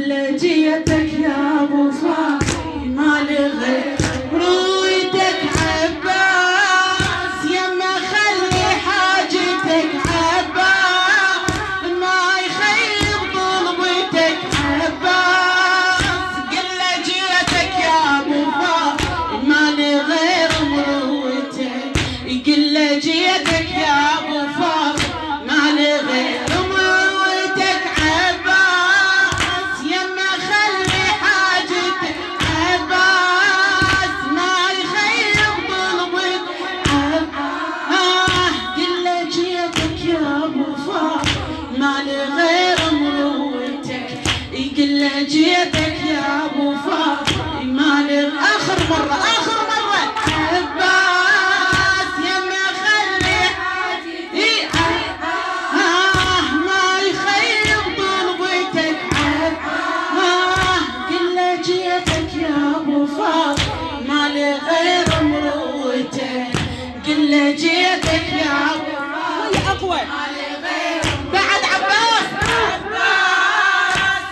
قل جيتك يا ابو فاطمة لغير رؤيتك عباس يما خلي حاجتك عباس ما يخيب طلبتك عباس قل جيتك يا ابو فاطمة لغير مروتك قل جيتك يا ابو فاطمة لغير مروتك عباس يما خلي حاجتك عباس ما يخيب طلبك عباس قل جيتك يا ابو فاطمة لغير مروتك قل جيتك يا ابو فاطمة اخر مرة عباس يما خلي حاجتك ما يخيب طلبتك عباس قل جيتك يا ابو فاطمة لغير مروتك قل جيتك يا ابو فاطمة اقوى بعد عباس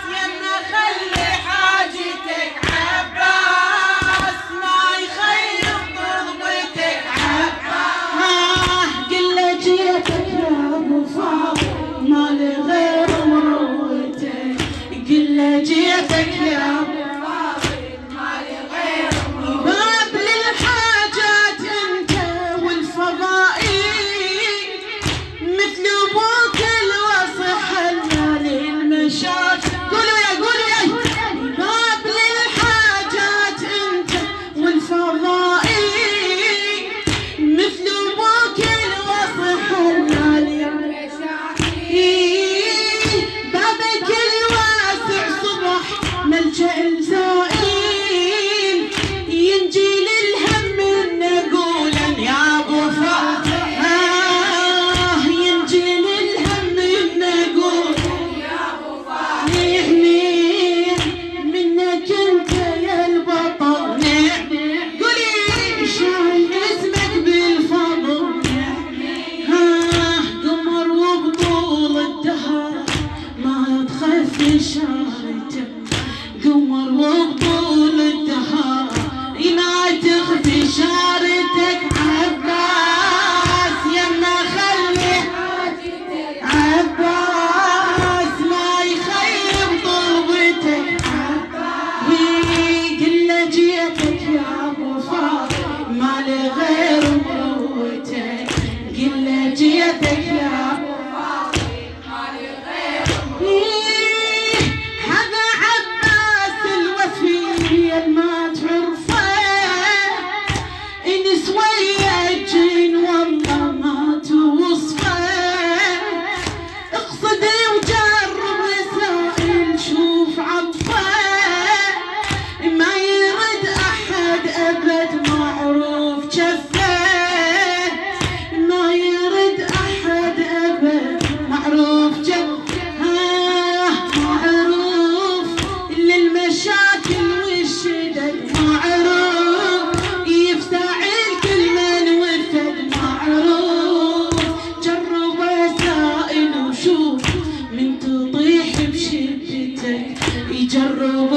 يما خلي حاجتك عباس ما يخيب طلبتك عباس قل جيتك يا ابو فاطمة لغير مروتك قل جيتك يا ابو فاطمة لغير مروتك باب للحاجات انت والفضائل مثل ابوك الوصح المالي المشاكل قولوا يا باب للحاجات انت والفضائل مثل ابوك الوصح المالي المشاكل بابك الواسع صبح ملجأ الزائل ينجي للهم نقولا يا ابو فاطمة ينجي للهم نقول يا ابو فاطمة نحميك منك انت يا البطل قولي شايل اسمك بالفضل قمر وبطول الدهر ما تخفي شارته قمر وبطول الدهر ما تخفي شارتك عباس يما خلي حاجتك عباس ما يخيب طلبتك عباس قل جيتك يا ابو فاطمة لغير مروتك قل جيتك يا ابو فاطمة لغير مروتك هذا عباس الوفي ما تعرفه نسوية الجين والله ما توصفه اقصدي وجرب سائل شوف عطفه ما يرد احد ابد معروف جفه ما يرد احد ابد معروف جفه معروف للمشاكل والشدد معروف يفتعل كل من وفد معروف جرب سائل وشوف من تطيح بشدتك يجرب